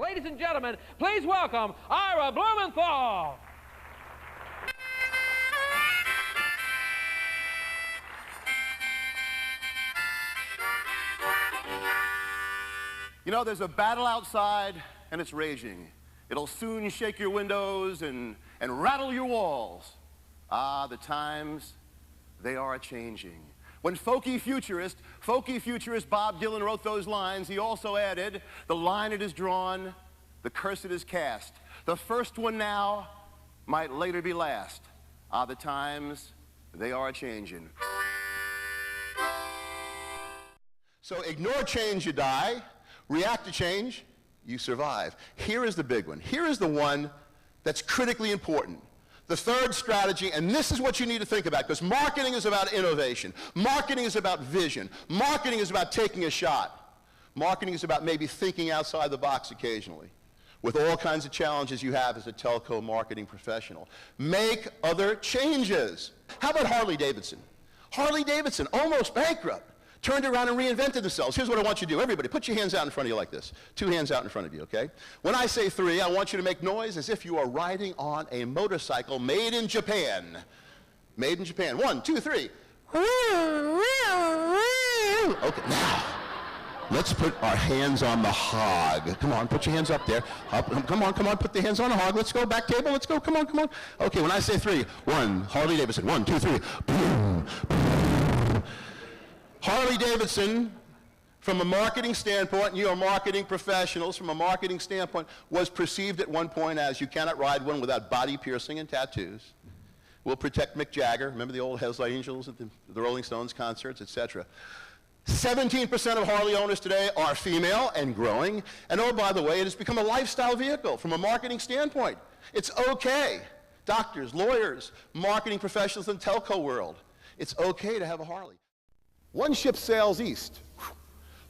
Ladies and gentlemen, please welcome Ira Blumenthal. You know, there's a battle outside, and it's raging. It'll soon shake your windows and rattle your walls. Ah, the times, they are a-changing. When folky futurist Bob Dylan wrote those lines, he also added, the line it is drawn, the curse it is cast. The first one now might later be last. Ah, the times, they are a-changing. So ignore change, you die. React to change, you survive. Here is the big one. Here is the one that's critically important. The third strategy, and this is what you need to think about, because marketing is about innovation. Marketing is about vision. Marketing is about taking a shot. Marketing is about maybe thinking outside the box occasionally, with all kinds of challenges you have as a telco marketing professional. Make other changes. How about Harley Davidson? Harley Davidson, almost bankrupt, turned around and reinvented themselves. Here's what I want you to do. Everybody, put your hands out in front of you like this. 2 hands out in front of you, okay? When I say 3, I want you to make noise as if you are riding on a motorcycle made in Japan. Made in Japan. 1, 2, 3. Okay, now, let's put our hands on the hog. Come on, put your hands up there. Up, come on, put the hands on the hog. Let's go, back table, let's go, come on. Okay, when I say 3, 1, Harley Davidson. 1, 2, 3. Boom, boom. Harley Davidson, from a marketing standpoint, and you are marketing professionals, from a marketing standpoint, was perceived at one point as you cannot ride one without body piercing and tattoos. We'll protect Mick Jagger. Remember the old Hells Angels at the Rolling Stones concerts, etc. 17% of Harley owners today are female and growing. And oh, by the way, it has become a lifestyle vehicle from a marketing standpoint. It's okay. Doctors, lawyers, marketing professionals in the telco world, it's okay to have a Harley. One ship sails east,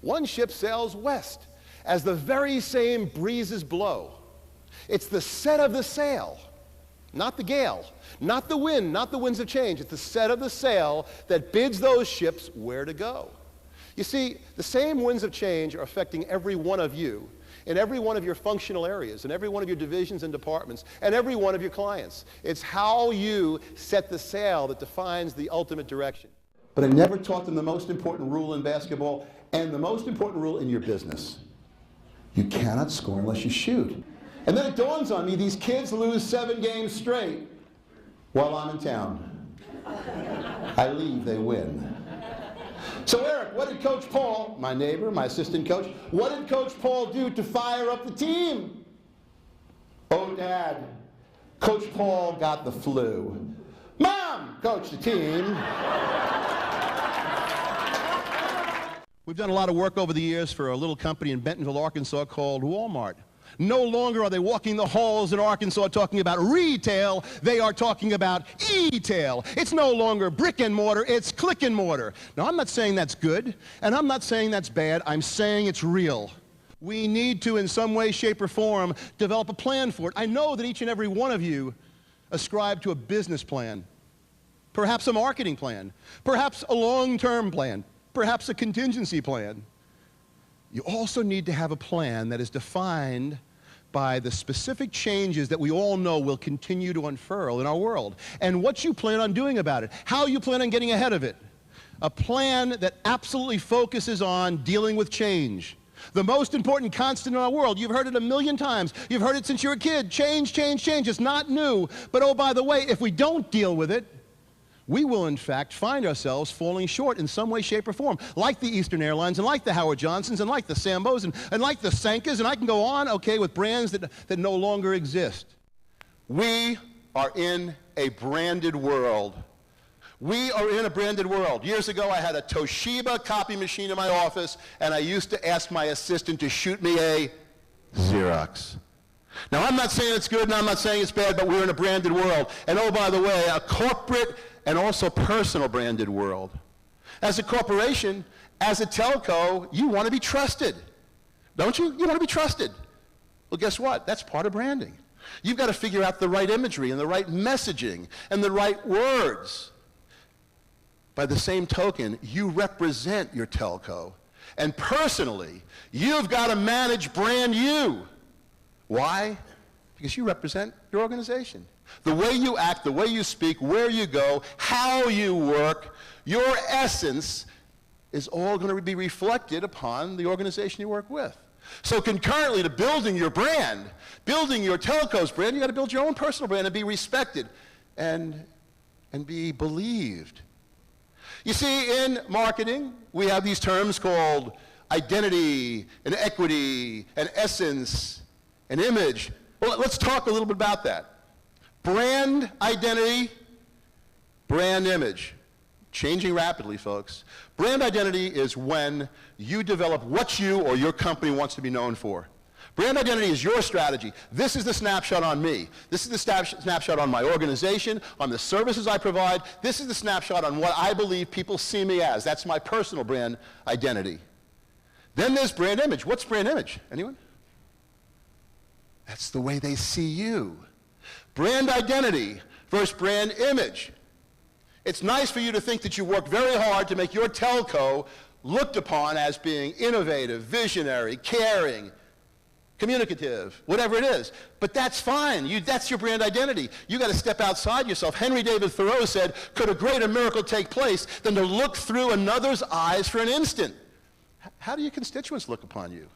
one ship sails west, as the very same breezes blow. It's the set of the sail, not the gale, not the wind, not the winds of change. It's the set of the sail that bids those ships where to go. You see, the same winds of change are affecting every one of you, in every one of your functional areas, in every one of your divisions and departments, and every one of your clients. It's how you set the sail that defines the ultimate direction. But I never taught them the most important rule in basketball and the most important rule in your business. You cannot score unless you shoot. And then it dawns on me, these kids lose 7 games straight while I'm in town. I leave, they win. So Eric, what did Coach Paul, my neighbor, my assistant coach, what did Coach Paul do to fire up the team? Oh, Dad, Coach Paul got the flu. Mom, coach the team. We've done a lot of work over the years for a little company in Bentonville, Arkansas called Walmart. No longer are they walking the halls in Arkansas talking about retail, they are talking about e-tail. It's no longer brick and mortar, it's click and mortar. Now, I'm not saying that's good, and I'm not saying that's bad, I'm saying it's real. We need to, in some way, shape, or form, develop a plan for it. I know that each and every one of you ascribe to a business plan, perhaps a marketing plan, perhaps a long-term plan, perhaps a contingency plan. You also need to have a plan that is defined by the specific changes that we all know will continue to unfurl in our world, and what you plan on doing about it, how you plan on getting ahead of it. A plan that absolutely focuses on dealing with change. The most important constant in our world. You've heard it a million times. You've heard it since you were a kid. Change, change, change. It's not new. But oh, by the way, if we don't deal with it, we will, in fact, find ourselves falling short in some way, shape, or form, like the Eastern Airlines, and like the Howard Johnsons, and like the Sambos, and like the Sankers, and I can go on, okay, with brands that no longer exist. We are in a branded world. We are in a branded world. Years ago, I had a Toshiba copy machine in my office, and I used to ask my assistant to shoot me a Xerox. Now, I'm not saying it's good, and I'm not saying it's bad, but we're in a branded world. And oh, by the way, a corporate and also personal branded world. As a corporation, as a telco, you want to be trusted, don't you? You want to be trusted. Well, guess what? That's part of branding. You've got to figure out the right imagery and the right messaging and the right words. By the same token, you represent your telco. And personally, you've got to manage brand you. Why? Because you represent your organization. The way you act, the way you speak, where you go, how you work, your essence is all going to be reflected upon the organization you work with. So concurrently to building your brand, building your telco's brand, you got to build your own personal brand and be respected and be believed. You see, in marketing, we have these terms called identity and equity and essence and image. Well, let's talk a little bit about that. Brand identity, brand image. Changing rapidly, folks. Brand identity is when you develop what you or your company wants to be known for. Brand identity is your strategy. This is the snapshot on me. This is the snapshot on my organization, on the services I provide. This is the snapshot on what I believe people see me as. That's my personal brand identity. Then there's brand image. What's brand image? Anyone? That's the way they see you. Brand identity versus brand image. It's nice for you to think that you work very hard to make your telco looked upon as being innovative, visionary, caring, communicative, whatever it is. But that's fine. That's your brand identity. You got to step outside yourself. Henry David Thoreau said, could a greater miracle take place than to look through another's eyes for an instant? How do your constituents look upon you?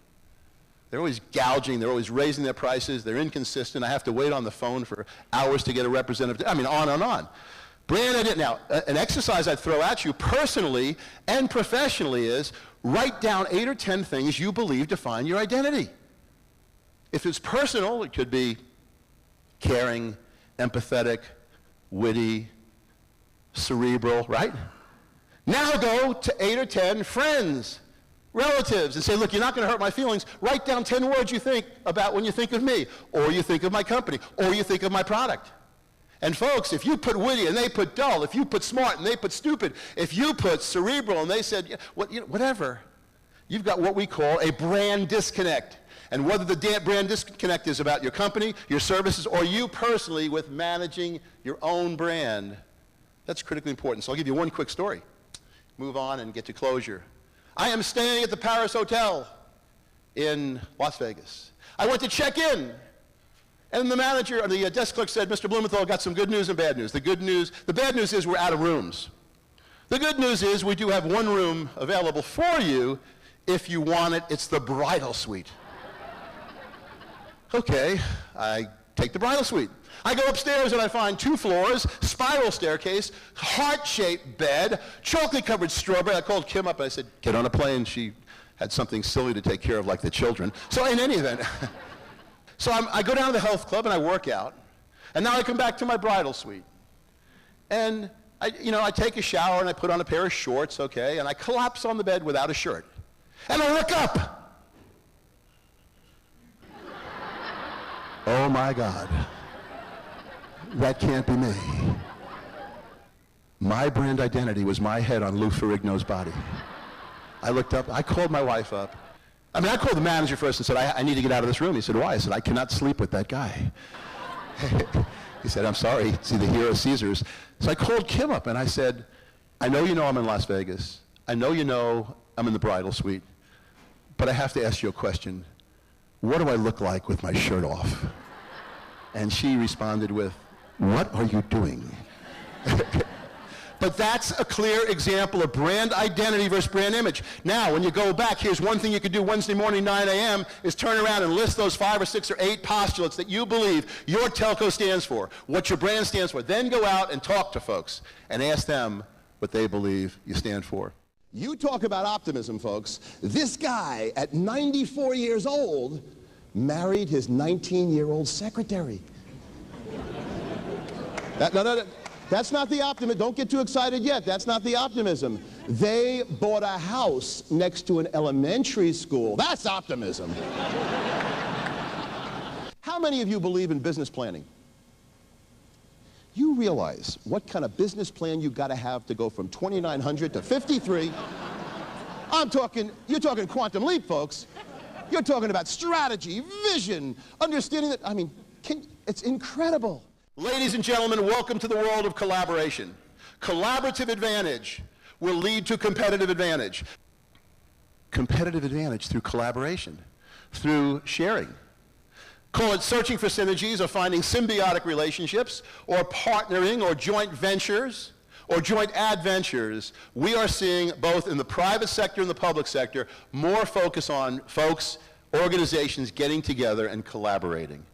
They're always gouging. They're always raising their prices. They're inconsistent. I have to wait on the phone for hours to get a representative. I mean, on and on. Brand identity. Now, an exercise I'd throw at you personally and professionally is write down 8 or 10 things you believe define your identity. If it's personal, it could be caring, empathetic, witty, cerebral, right? Now go to 8 or 10 friends, relatives, and say, look, you're not going to hurt my feelings. Write down 10 words you think about when you think of me, or you think of my company, or you think of my product. And folks, if you put witty and they put dull, if you put smart and they put stupid, if you put cerebral and they said, whatever, you've got what we call a brand disconnect. And whether the brand disconnect is about your company, your services, or you personally with managing your own brand, that's critically important. So I'll give you one quick story. Move on and get to closure. I am staying at the Paris Hotel in Las Vegas. I went to check in. And the manager, or the desk clerk said, Mr. Blumenthal, got some good news and bad news. The bad news is we're out of rooms. The good news is we do have one room available for you if you want it. It's the bridal suite. Okay, I take the bridal suite. I go upstairs and I find 2 floors, spiral staircase, heart-shaped bed, chocolate-covered strawberry. I called Kim up and I said, get on a plane. She had something silly to take care of, like the children. So in any event, so I go down to the health club and I work out. And now I come back to my bridal suite. And I take a shower and I put on a pair of shorts, okay, and I collapse on the bed without a shirt. And I look up. Oh my God. That can't be me. My brand identity was my head on Lou Ferrigno's body. I looked up, I called my wife up. I called the manager first and said, I need to get out of this room. He said, why? I said, I cannot sleep with that guy. He said, I'm sorry, it's either here or Caesars. So I called Kim up and I said, I know you know I'm in Las Vegas. I know you know I'm in the bridal suite. But I have to ask you a question. What do I look like with my shirt off? And she responded with, what are you doing? But that's a clear example of brand identity versus brand image. Now, when you go back, here's one thing you could do Wednesday morning, 9 a.m., is turn around and list those 5 or 6 or 8 postulates that you believe your telco stands for, what your brand stands for. Then go out and talk to folks and ask them what they believe you stand for. You talk about optimism, folks. This guy, at 94 years old, married his 19-year-old secretary. No. That's not the optimism. Don't get too excited yet. That's not the optimism. They bought a house next to an elementary school. That's optimism. How many of you believe in business planning? You realize what kind of business plan you got to have to go from 2,900 to 53. You're talking quantum leap, folks. You're talking about strategy, vision, understanding that, it's incredible. Ladies and gentlemen, welcome to the world of collaboration. Collaborative advantage will lead to competitive advantage. Competitive advantage through collaboration, through sharing. Call it searching for synergies or finding symbiotic relationships or partnering or joint ventures or joint adventures. We are seeing both in the private sector and the public sector more focus on folks, organizations getting together and collaborating.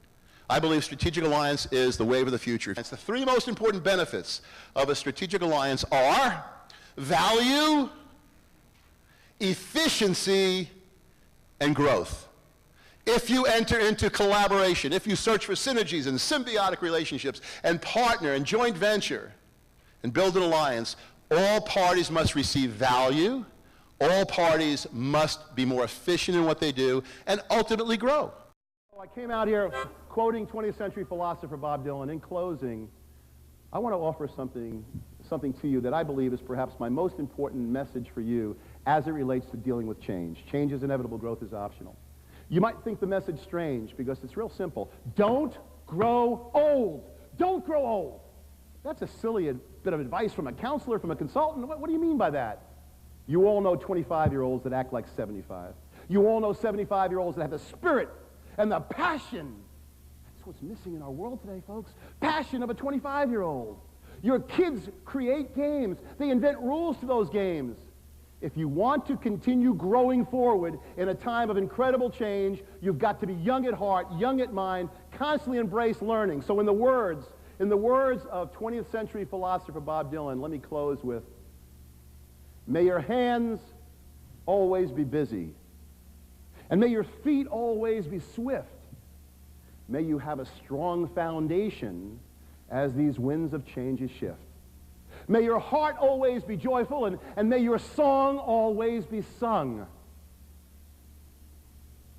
I believe strategic alliance is the wave of the future. It's the three most important benefits of a strategic alliance are value, efficiency, and growth. If you enter into collaboration, if you search for synergies and symbiotic relationships and partner and joint venture and build an alliance, all parties must receive value, all parties must be more efficient in what they do, and ultimately grow. I came out here quoting 20th century philosopher Bob Dylan. In closing, I want to offer something to you that I believe is perhaps my most important message for you as it relates to dealing with change. Change is inevitable, growth is optional. You might think the message strange because it's real simple. Don't grow old. Don't grow old. That's a silly bit of advice from a counselor, from a consultant. What do you mean by that? You all know 25-year-olds that act like 75. You all know 75-year-olds that have the spirit and the passion. That's what's missing in our world today, folks. Passion of a 25-year-old. Your kids create games. They invent rules to those games. If you want to continue growing forward in a time of incredible change, you've got to be young at heart, young at mind, constantly embrace learning. So in the words of 20th century philosopher Bob Dylan, let me close with, may your hands always be busy, and may your feet always be swift. May you have a strong foundation as these winds of change shift. May your heart always be joyful, and may your song always be sung.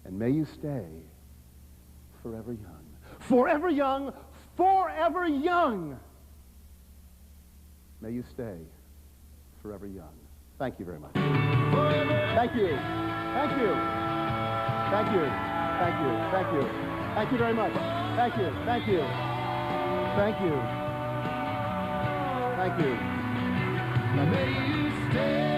And may you stay forever young. Forever young, forever young. May you stay forever young. Thank you very much. Thank you. Thank you. Thank you. Thank you. Thank you. Thank you very much. Thank you. Thank you. Thank you. Thank you. May you stay.